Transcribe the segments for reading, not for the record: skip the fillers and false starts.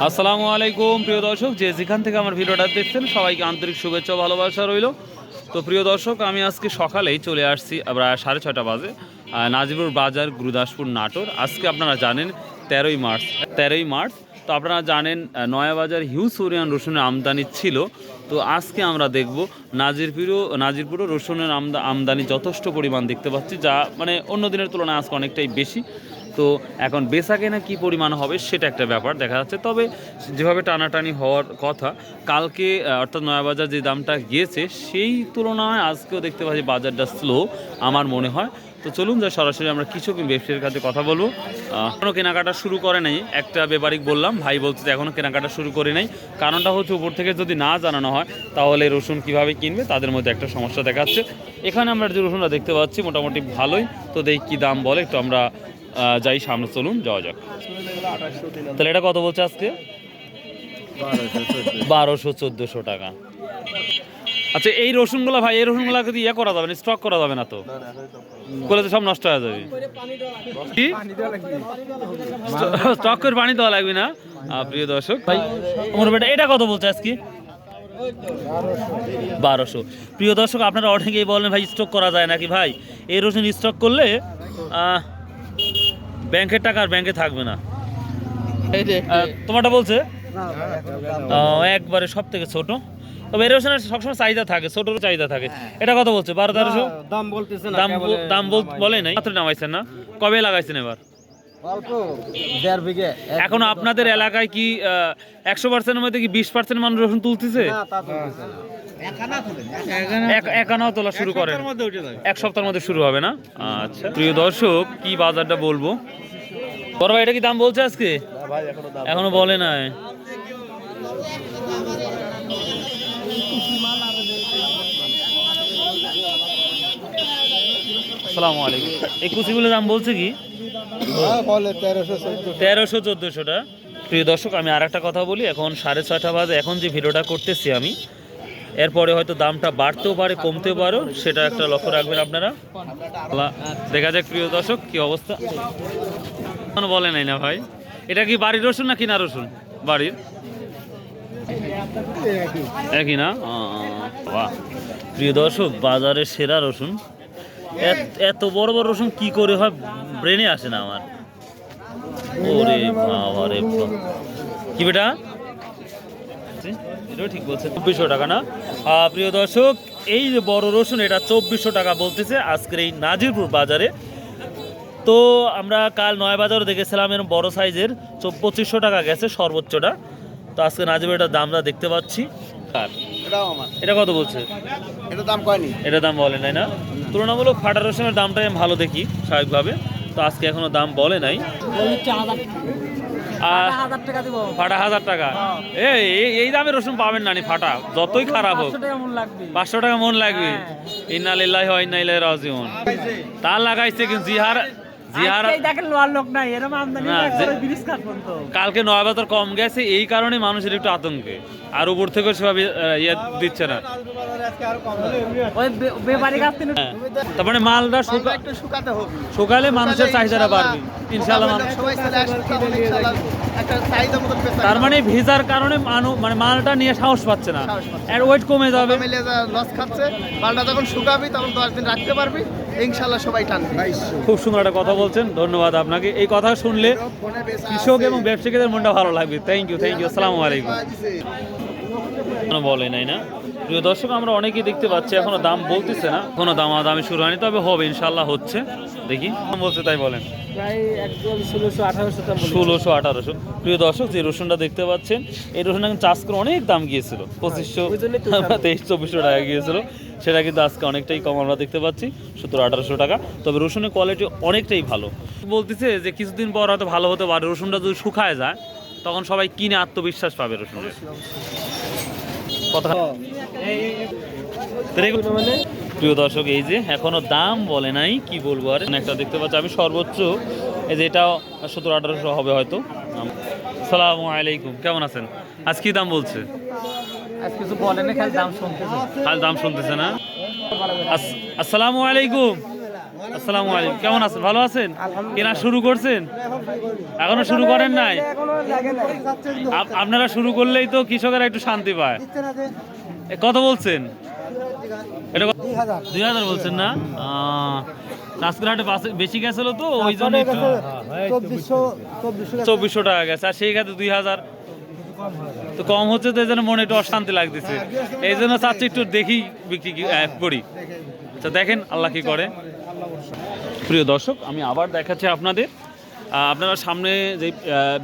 আসসালামু আলাইকুম প্রিয় দর্শক, যে যেখান থেকে আমার ভিডিওটা দেখছেন সবাইকে আন্তরিক শুভেচ্ছা ভালোবাসা রইল। তো প্রিয় দর্শক, আমি আজকে সকালেই চলে আসছি প্রায় 6:30 বাজে নাজিরপুর বাজার, গুরুদাসপুর, নাটোর। আজকে আপনারা জানেন 13ই মার্চ। তো আপনারা জানেন নয়াবাজার হিউজ পরিমাণ রসুনের আমদানি ছিল। তো আজকে আমরা দেখব নাজিরপুরও রসুনের আমদানি যথেষ্ট পরিমাণ দেখতে পাচ্ছি, যা মানে অন্য দিনের তুলনায় আজকে অনেকটাই বেশি। তো এখন বেচা কেনা কী পরিমাণ হবে সেটা একটা ব্যাপার দেখা যাচ্ছে। তবে যেভাবে টানাটানি হওয়ার কথা, কালকে অর্থাৎ নয়াবাজার যে দামটা গিয়েছে সেই তুলনায় আজকেও দেখতে পাচ্ছি বাজারটা স্লো আমার মনে হয়। তো চলুন যা সরাসরি আমরা কিছু ব্যবসায়ীর কাছে কথা বলবো। এখনও কেনাকাটা শুরু করে নাই, একটা ব্যাপারিক বললাম, ভাই বলছে এখনও কেনাকাটা শুরু করে নাই। কারণটা হচ্ছে উপর থেকে যদি না জানানো হয় তাহলে রসুন কিভাবে কিনবে তাদের মধ্যে একটা সমস্যা দেখাচ্ছে। এখানে আমরা যে রসুনটা দেখতে পাচ্ছি মোটামুটি ভালোই। তো দেখি কী দাম বলে, একটু আমরা যাই সামনে, চলুন যাওয়া যাক। তাহলে এটা কত বলছে আজকে? 1200-1400 টাকা। আচ্ছা, এই রসুনগুলো ভাই, এই রসুনগুলো যদি ইয়ে করা যাবে না, স্টক করা যাবে না তো? করলে তো সব নষ্ট হয়ে যাবে। কি স্টক করে পানি দেওয়া লাগবে না? প্রিয় দর্শক ভাই, আমার বেটা এটা কত বলছে আজকে? 1200। প্রিয় দর্শক, আপনারা অনেকেই বলেন ভাই স্টক করা যায় নাকি? ভাই, এই রসুন স্টক করলে ব্যাংকের টাকা আর ব্যাংকে থাকবে না। তোমারটা বলছে একবারে সব থেকে ছোট। তবে এর রসুনের সবসময় চাহিদা থাকে, ছোটরও চাহিদা থাকে। এটা কত বলছে? 1200-1300 দাম বলতেছেন। দাম বলে নাই, মাত্র নামাইছেন না? কবে লাগাইছেন এবার? এখন আপনাদের এলাকায় কি 100%-এর মধ্যে কি 20% মানুষ রসুন তুলতেছে? একানাও তোলা শুরু করেন, এক সপ্তাহের মধ্যে শুরু হবে না? আচ্ছা প্রিয় দর্শক, কি বাজারটা বলবো, বড় ভাই এটা কি দাম বলছে আজকে? এখনো বলে নাই। আসসালামু আলাইকুম। এই কুচিগুলোর দাম বলছে কি? 1300-1400 টা। প্রিয় দর্শক, আমি আর একটা কথা বলি, এখন 6:30 বাজে। এখন যে ভিডিওটা করতেছি আমি, এরপরে হয়তো দামটা বাড়তেও পারে, কমতেও পারে, সেটা একটা লক্ষ্য রাখবেন আপনারা। দেখা যাক প্রিয় দর্শক কি অবস্থা। কোনো বলে নাই না ভাই, এটা কি বাড়ির রসুন না কিনা রসুন? বাড়ির একই না? বাহ, প্রিয় দর্শক, বাজারের সেরা রসুন। এত বড় বড় রসুন কি করে হয় ব্রেনে আসে না আমার। ওরে বাবা রে, কি বেটা, এটাও ঠিক বলছে। 2400 টাকা না? প্রিয় দর্শক, এই যে বড় রসুন, এটা 2400 টাকা বলতেছে আজকের এই নাজিরপুর বাজারে। তো আমরা কাল নয়াবাজারও দেখেছিলাম এরকম বড় সাইজের 2500 টাকা গেছে সর্বোচ্চটা। তো আজকে নাজিরপুর এটার দামটা দেখতে পাচ্ছি। এটা কত বলছে? এটা দাম বলে নাই না? তুলনামূলক ফাটা রসুনের দামটাই আমি ভালো দেখি স্বাভাবিকভাবে। তো আজকে এখনো দাম বলে নাই। ফাটা 1000 টাকা? এই দামে রসুন পাবেন না, ফাটা যতই খারাপ হোক। 500 টাকা মন লাগবে। ইন্না লিল্লাহি ওয়া ইন্না ইলাইহি রাজিউন। তার লাগাইছে কিন্তু কালকে নয়াবাজার কম গেছে, এই কারণে মানুষের একটু আতঙ্কে, আর উপর থেকে সেভাবে ইয়ে দিচ্ছে না। তারপরে মালটা শুকালে মানুষের চাহিদাটা বাড়বে ইনশাআল্লাহ। তার মানে ভিজার কারণে মানে মালটা নিয়ে সাহস পাচ্ছে না, এর ওয়েট কমে যাবে। মালটা যখন শুকাবি তখন 10 দিন রাখতে পারবি, ইনশাআল্লাহ সবাই টানবে। খুব সুন্দর একটা কথা বলছেন, ধন্যবাদ আপনাকে। এই কথা শুনলে কৃষক এবং ব্যবসায়ীদের মনটা ভালো লাগবে। Thank you. আসসালামু আলাইকুম। বলে নাই না? প্রিয় দর্শক, আমরা অনেকেই দেখতে পাচ্ছি এখনো দাম বলতেছে না, কোনো দামি শুরু হয়নি, তবে হবে ইনশাল্লাহ, হচ্ছে। দেখি বলছে তাই বলেন। 1600-1800। প্রিয় দর্শক, যে রসুনটা দেখতে পাচ্ছেন, এই রসুনটা কিন্তু আজকে অনেক দাম গিয়েছিল, 2500-2300-2400 টাকা গিয়েছিল। সেটা কিন্তু আজকে অনেকটাই কম আমরা দেখতে পাচ্ছি, 1700-1800 টাকা। তবে রসুনের কোয়ালিটি অনেকটাই ভালো। বলতেছে যে কিছুদিন পর হয়তো ভালো হতে পারে, রসুনটা যদি শুকায় যায় তখন সবাই কিনে আত্মবিশ্বাস পাবে রসুনের কথা। প্রিয় দর্শক, এই যে এখনো দাম বলে নাই, কি বলবো আর। একটা দেখতে পাচ্ছি আমি সর্বোচ্চ, এই যে এটাও 1700-1800 হবে হয়তো। আসসালামু আলাইকুম, কেমন আছেন? আজ কি দাম বলছে? কিছু বলে না, খালি দাম শুনতেছে না? আসসালামু আলাইকুম। আসসালামু আলাইকুম, কেমন আছেন? ভালো আছেন? কেনা শুরু করছেন? এখনো শুরু করেন নাই? আপনারা শুরু করলেই তো কৃষকেরা একটু শান্তি পায়। কত বলছেন? এটা 2000 বলছেন না? আজকের হাটে বেশি গেছিল তো ওই জন্য 2400 টাকা গেছে, আর সেই খাতে 2000 তো কম হচ্ছে, তো এই জন্য মনে একটু অশান্তি লাগতেছে। এই জন্য চাচ্ছি একটু দেখি বিক্রি করি। আচ্ছা দেখেন আল্লাহ কি করে। প্রিয় দর্শক, আমি আবার দেখাচ্ছি আপনাদের। আপনারা সামনে যে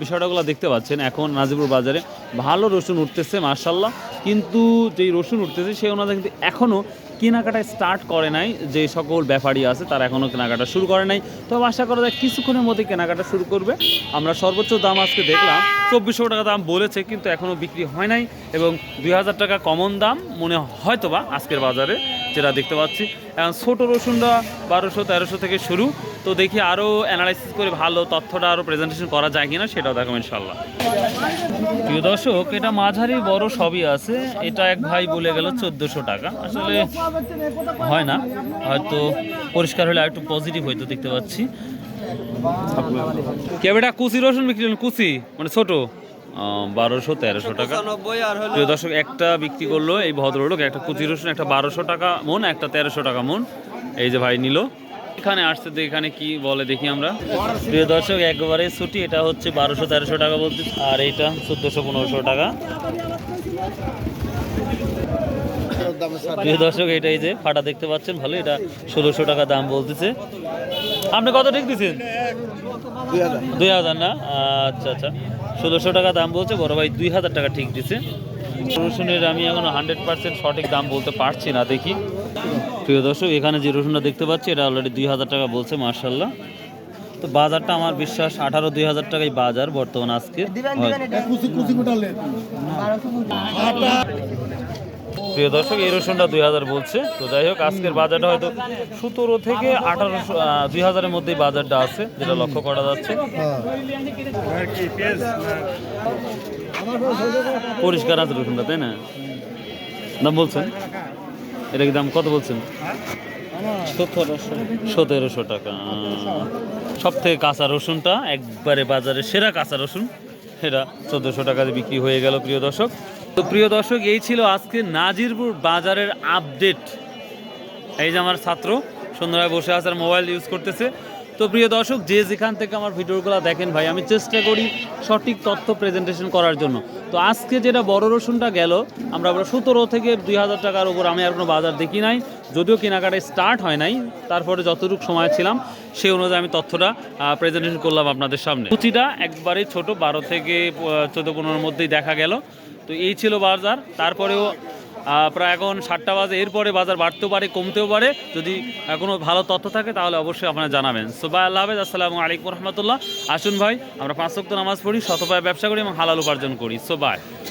বিষয়টাগুলো দেখতে পাচ্ছেন, এখন নাজিপুর বাজারে ভালো রসুন উঠতেছে মাশাআল্লাহ, কিন্তু যেই রসুন উঠতেছে সেই অনুযায়ী কিন্তু এখনও কেনাকাটায় স্টার্ট করে নাই। যে সকল ব্যাপারী আছে তারা এখনও কেনাকাটা শুরু করে নাই, তবে আশা করা যায় কিছুক্ষণের মধ্যে কেনাকাটা শুরু করবে। আমরা সর্বোচ্চ দাম আজকে দেখলাম 2400 টাকা দাম বলেছে, কিন্তু এখনও বিক্রি হয় নাই, এবং 2000 টাকা কমন দাম মনে হয়তোবা আজকের বাজারে যেটা দেখতে পাচ্ছি। এখন ছোটো রসুনটা 1200-1300 থেকে শুরু। তো দেখি আরও অ্যানালাইসিস করে ভালো তথ্যটা আরও প্রেজেন্টেশন করা যায় কিনা, সেটাও দেখাবো ইনশাল্লাহ। প্রিয় দর্শক, এটা মাঝারি বড় সবই আছে। এটা এক ভাই বলে গেল 1400 টাকা, আসলে হয় না, হয়তো পরিষ্কার হলে আরেকটু পজিটিভ হয়তো দেখতে পাচ্ছি। কেবেটা কুচি রসুন বিক্রি হলেন, কুচি মানে ছোট, 1200-1300 টাকা। প্রিয় দর্শক, একটা বিক্রি করলো এই ভদ্রলোক, একটা কুচি রসুন, একটা 1200 টাকা মন, একটা 1300 টাকা মন। এই যে ভাই নিল, এখানে আসছে তো এখানে কি বলে দেখি আমরা। প্রিয় দর্শক, একবারে ছুটি, এটা হচ্ছে 1200-1300 টাকা বলতে, আর এইটা 1400-1500 টাকা। প্রিয় দর্শক, এটাই যে ফাটা দেখতে পাচ্ছেন ভালো, এটা 1600 টাকা দাম বলতেছে। আপনি কত ঠিক দিচ্ছেন? 2000 না? আচ্ছা আচ্ছা, 1600 টাকা দাম বলছে, বড় ভাই 2000 টাকা ঠিক দিচ্ছে। রসুনের আমি এখন 100% সঠিক দাম বলতে পারছি না, দেখি। প্রিয় দর্শক, এখানে যে রসুনটা দেখতে পাচ্ছি এটা অলরেডি 2000 টাকা বলছে মার্শাল্লাহ। তো বাজারটা আমার বিশ্বাস 18-2000 টাকাই বাজার বর্তমান আজকে। প্রিয় দর্শক, এই রসুনটা 2000 বলছে। তো যাই হোক, আজকের বাজারটা হয়তো 17 থেকে 1800 2000-এর মধ্যেই বাজারটা আছে, যেটা লক্ষ্য করা যাচ্ছে। পরিষ্কার আছে রসুনটা, তাই না? দাম বলছেন, এটা কি দাম কত বলছেন? 1700 টাকা। সব থেকে কাঁচা রসুনটা একবারে বাজারে সেরা কাঁচা রসুন, এটা 1400 টাকাতে বিক্রি হয়ে গেল। প্রিয় দর্শক, তো প্রিয় দর্শক, এই ছিল আজকে নাজিরপুর বাজারের আপডেট। এই যে আমার ছাত্র সুন্দরভাবে বসে আছে আর মোবাইল ইউজ করতেছে। তো প্রিয় দর্শক, যে যেখান থেকে আমার ভিডিওগুলো দেখেন ভাই, আমি চেষ্টা করি সঠিক তথ্য প্রেজেন্টেশন করার জন্য। তো আজকে যেটা বড় রসুনটা গেল, আমরা 17 থেকে 2000 টাকার উপর আমি আর কোনো বাজার দেখি নাই, যদিও কেনাকাটায় স্টার্ট হয় নাই। তারপরে যতটুকু সময় ছিলাম সেই অনুযায়ী আমি তথ্যটা প্রেজেন্টেশন করলাম আপনাদের সামনে। কুচিটা একবারেই ছোট, 12 থেকে 14-15-এর মধ্যেই দেখা গেল। তো এই ছিল বাজার। তারপরেও প্রায় এখন 7টা বাজে, এরপরে বাজার বাড়তেও পারে কমতেও পারে। যদি কোনো ভালো তথ্য থাকে তাহলে অবশ্যই আপনারা জানাবেন। সো ভাই, আল্লাহ হাফেজ, আসসালামু আলাইকুম রহমতুল্লাহ। আসুন ভাই, আমরা 5 ওয়াক্ত নামাজ পড়ি, শতভাবে ব্যবসা করি এবং হালাল উপার্জন করি। So by.